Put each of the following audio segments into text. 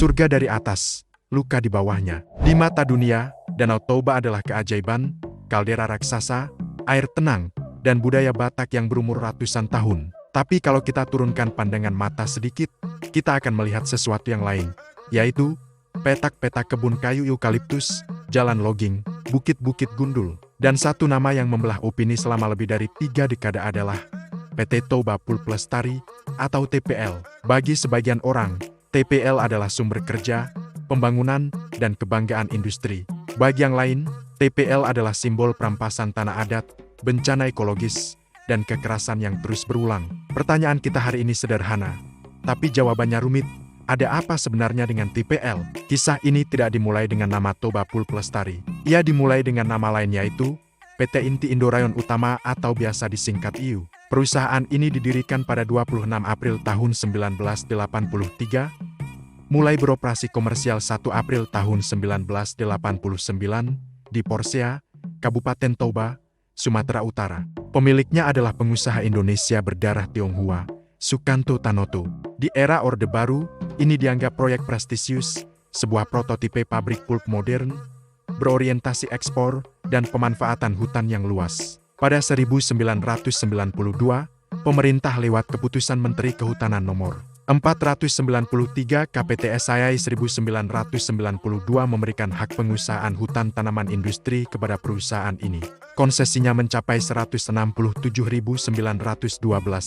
Surga dari atas, luka di bawahnya. Di mata dunia, Danau Toba adalah keajaiban, kaldera raksasa, air tenang, dan budaya Batak yang berumur ratusan tahun. Tapi kalau kita turunkan pandangan mata sedikit, kita akan melihat sesuatu yang lain, yaitu petak-petak kebun kayu eukaliptus, jalan logging, bukit-bukit gundul, dan satu nama yang membelah opini selama lebih dari 3 dekade adalah PT Toba Pulp Lestari atau TPL. Bagi sebagian orang, TPL adalah sumber kerja, pembangunan, dan kebanggaan industri. Bagi yang lain, TPL adalah simbol perampasan tanah adat, bencana ekologis, dan kekerasan yang terus berulang. Pertanyaan kita hari ini sederhana, tapi jawabannya rumit. Ada apa sebenarnya dengan TPL? Kisah ini tidak dimulai dengan nama Toba Pulp Lestari. Ia dimulai dengan nama lain yaitu PT Inti Indorayon Utama atau biasa disingkat IU. Perusahaan ini didirikan pada 26 April tahun 1983, mulai beroperasi komersial 1 April tahun 1989 di Porsea, Kabupaten Toba, Sumatera Utara. Pemiliknya adalah pengusaha Indonesia berdarah Tionghoa, Sukanto Tanoto. Di era Orde Baru, ini dianggap proyek prestisius, sebuah prototipe pabrik pulp modern, berorientasi ekspor, dan pemanfaatan hutan yang luas. Pada 1992, pemerintah lewat keputusan Menteri Kehutanan Nomor 493 KPTSAI 1992 memberikan hak pengusahaan hutan tanaman industri kepada perusahaan ini. Konsesinya mencapai 167.912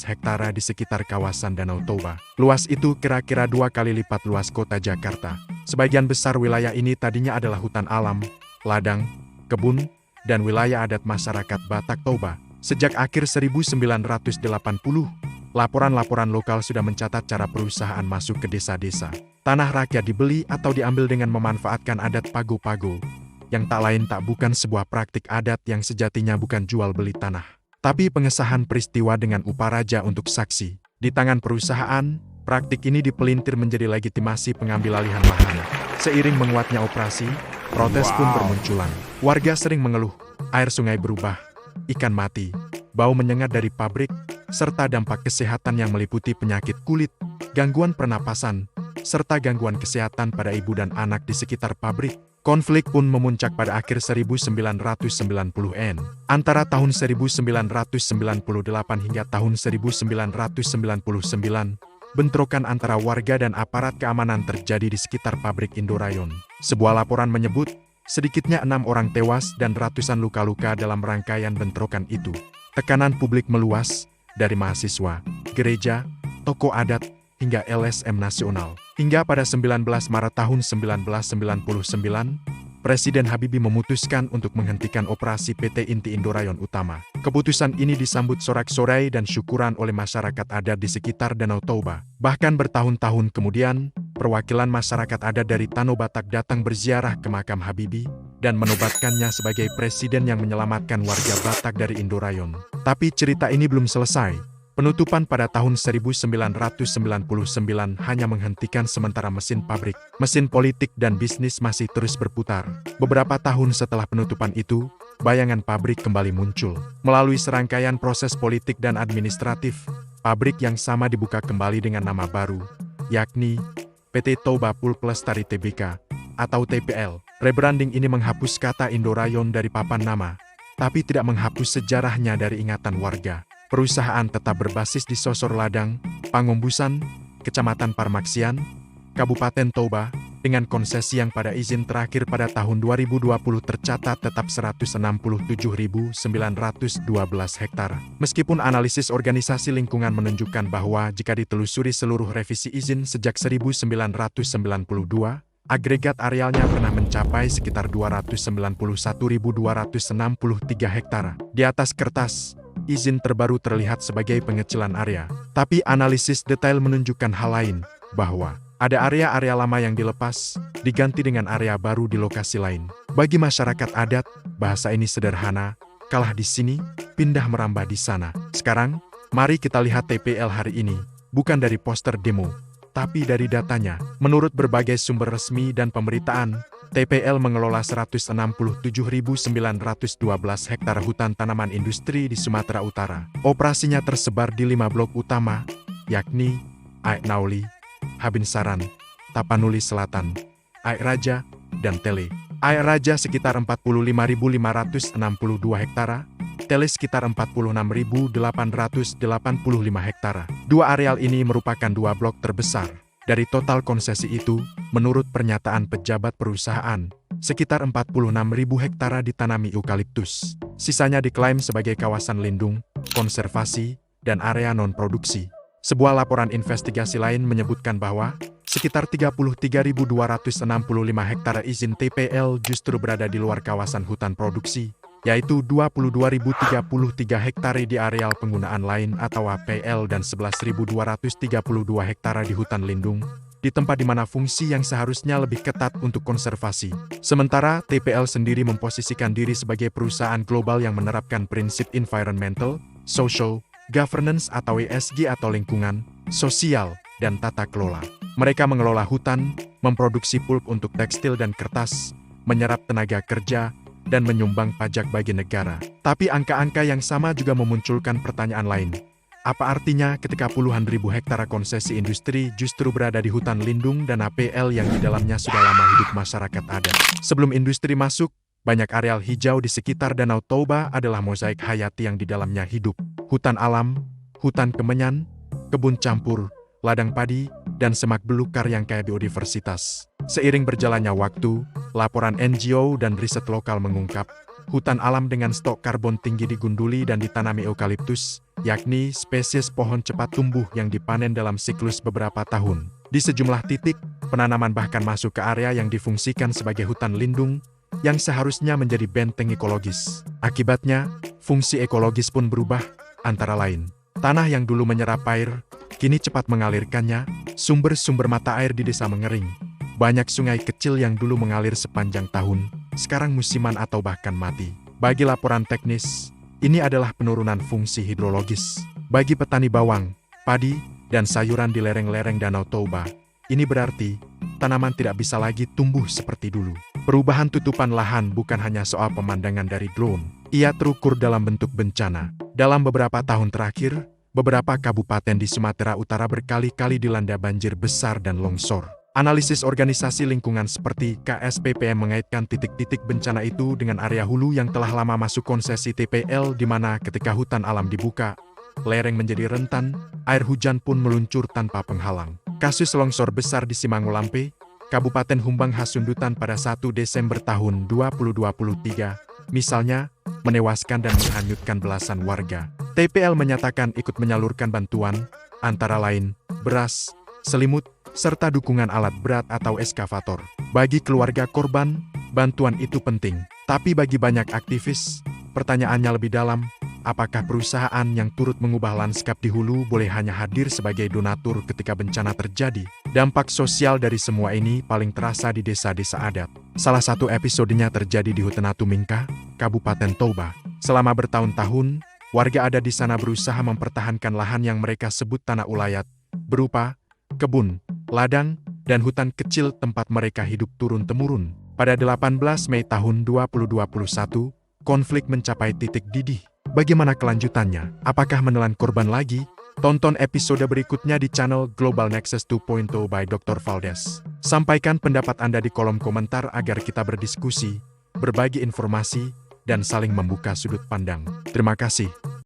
hektare di sekitar kawasan Danau Toba. Luas itu kira-kira 2 kali lipat luas kota Jakarta. Sebagian besar wilayah ini tadinya adalah hutan alam, ladang, kebun, dan wilayah adat masyarakat Batak Toba. Sejak akhir 1980, laporan-laporan lokal sudah mencatat cara perusahaan masuk ke desa-desa. Tanah rakyat dibeli atau diambil dengan memanfaatkan adat pago-pago, yang tak lain tak bukan sebuah praktik adat yang sejatinya bukan jual beli tanah, tapi pengesahan peristiwa dengan upah raja untuk saksi. Di tangan perusahaan, praktik ini dipelintir menjadi legitimasi pengambil alihan lahan. Seiring menguatnya operasi, protes pun bermunculan. Warga sering mengeluh, air sungai berubah, ikan mati, bau menyengat dari pabrik, serta dampak kesehatan yang meliputi penyakit kulit, gangguan pernapasan, serta gangguan kesehatan pada ibu dan anak di sekitar pabrik. Konflik pun memuncak pada akhir 1990-an. Antara tahun 1998 hingga tahun 1999, bentrokan antara warga dan aparat keamanan terjadi di sekitar pabrik Indorayon. Sebuah laporan menyebut, sedikitnya 6 orang tewas dan ratusan luka-luka dalam rangkaian bentrokan itu. Tekanan publik meluas, dari mahasiswa, gereja, tokoh adat, hingga LSM nasional. Hingga pada 19 Maret tahun 1999, Presiden Habibie memutuskan untuk menghentikan operasi PT Inti Indorayon Utama. Keputusan ini disambut sorak-sorai dan syukuran oleh masyarakat adat di sekitar Danau Toba. Bahkan bertahun-tahun kemudian, perwakilan masyarakat adat dari Tanah Batak datang berziarah ke makam Habibie dan menobatkannya sebagai presiden yang menyelamatkan warga Batak dari Indorayon. Tapi cerita ini belum selesai. Penutupan pada tahun 1999 hanya menghentikan sementara mesin pabrik. Mesin politik dan bisnis masih terus berputar. Beberapa tahun setelah penutupan itu, bayangan pabrik kembali muncul. Melalui serangkaian proses politik dan administratif, pabrik yang sama dibuka kembali dengan nama baru, yakni PT Toba Pulp Lestari Tbk atau TPL. Rebranding ini menghapus kata Indorayon dari papan nama, tapi tidak menghapus sejarahnya dari ingatan warga. Perusahaan tetap berbasis di Sosor Ladang, Pangombusan, Kecamatan Parmaksian, Kabupaten Toba, dengan konsesi yang pada izin terakhir pada tahun 2020 tercatat tetap 167.912 hektar. Meskipun analisis organisasi lingkungan menunjukkan bahwa jika ditelusuri seluruh revisi izin sejak 1992, agregat arealnya pernah mencapai sekitar 291.263 hektar. Di atas kertas, izin terbaru terlihat sebagai pengecilan area. Tapi analisis detail menunjukkan hal lain, bahwa ada area-area lama yang dilepas, diganti dengan area baru di lokasi lain. Bagi masyarakat adat, bahasa ini sederhana, kalah di sini, pindah merambah di sana. Sekarang, mari kita lihat TPL hari ini, bukan dari poster demo, tapi dari datanya. Menurut berbagai sumber resmi dan pemberitaan, TPL mengelola 167.912 hektar hutan tanaman industri di Sumatera Utara. Operasinya tersebar di 5 blok utama, yakni Aek Nauli, Habinsaran, Tapanuli Selatan, Air Raja, dan Tele. Air Raja sekitar 45.562 hektara, Tele sekitar 46.885 hektara. Dua areal ini merupakan dua blok terbesar. Dari total konsesi itu, menurut pernyataan pejabat perusahaan, sekitar 46.000 hektara ditanami eukaliptus. Sisanya diklaim sebagai kawasan lindung, konservasi, dan area non-produksi. Sebuah laporan investigasi lain menyebutkan bahwa sekitar 33.265 hektare izin TPL justru berada di luar kawasan hutan produksi, yaitu 22.033 hektare di areal penggunaan lain atau APL dan 11.232 hektare di hutan lindung, di tempat di mana fungsi yang seharusnya lebih ketat untuk konservasi. Sementara TPL sendiri memposisikan diri sebagai perusahaan global yang menerapkan prinsip environmental, social, governance atau ESG atau lingkungan, sosial, dan tata kelola. Mereka mengelola hutan, memproduksi pulp untuk tekstil dan kertas, menyerap tenaga kerja, dan menyumbang pajak bagi negara. Tapi angka-angka yang sama juga memunculkan pertanyaan lain. Apa artinya ketika puluhan ribu hektare konsesi industri justru berada di hutan lindung dan APL yang di dalamnya sudah lama hidup masyarakat adat? Sebelum industri masuk, banyak areal hijau di sekitar Danau Toba adalah mozaik hayati yang di dalamnya hidup. Hutan alam, hutan kemenyan, kebun campur, ladang padi, dan semak belukar yang kaya biodiversitas. Seiring berjalannya waktu, laporan NGO dan riset lokal mengungkap, hutan alam dengan stok karbon tinggi digunduli dan ditanami eukaliptus, yakni spesies pohon cepat tumbuh yang dipanen dalam siklus beberapa tahun. Di sejumlah titik, penanaman bahkan masuk ke area yang difungsikan sebagai hutan lindung, yang seharusnya menjadi benteng ekologis. Akibatnya, fungsi ekologis pun berubah, antara lain, tanah yang dulu menyerap air, kini cepat mengalirkannya, sumber-sumber mata air di desa mengering. Banyak sungai kecil yang dulu mengalir sepanjang tahun, sekarang musiman atau bahkan mati. Bagi laporan teknis, ini adalah penurunan fungsi hidrologis. Bagi petani bawang, padi, dan sayuran di lereng-lereng Danau Toba, ini berarti tanaman tidak bisa lagi tumbuh seperti dulu. Perubahan tutupan lahan bukan hanya soal pemandangan dari drone, ia terukur dalam bentuk bencana. Dalam beberapa tahun terakhir, beberapa kabupaten di Sumatera Utara berkali-kali dilanda banjir besar dan longsor. Analisis organisasi lingkungan seperti KSPPM mengaitkan titik-titik bencana itu dengan area hulu yang telah lama masuk konsesi TPL di mana ketika hutan alam dibuka, lereng menjadi rentan, air hujan pun meluncur tanpa penghalang. Kasus longsor besar di Simangulampe, Kabupaten Humbang Hasundutan pada 1 Desember tahun 2023, misalnya, menewaskan dan menghanyutkan belasan warga. TPL menyatakan ikut menyalurkan bantuan, antara lain, beras, selimut, serta dukungan alat berat atau eskavator. Bagi keluarga korban, bantuan itu penting. Tapi bagi banyak aktivis, pertanyaannya lebih dalam, apakah perusahaan yang turut mengubah lanskap di hulu boleh hanya hadir sebagai donatur ketika bencana terjadi? Dampak sosial dari semua ini paling terasa di desa-desa adat. Salah satu episodenya terjadi di Hutan Atumingka, Kabupaten Toba. Selama bertahun-tahun, warga adat di sana berusaha mempertahankan lahan yang mereka sebut tanah ulayat, berupa kebun, ladang, dan hutan kecil tempat mereka hidup turun-temurun. Pada 18 Mei tahun 2021, konflik mencapai titik didih. Bagaimana kelanjutannya? Apakah menelan korban lagi? Tonton episode berikutnya di channel Global Nexus 2.0 by Dr. Valdes. Sampaikan pendapat Anda di kolom komentar agar kita berdiskusi, berbagi informasi, dan saling membuka sudut pandang. Terima kasih.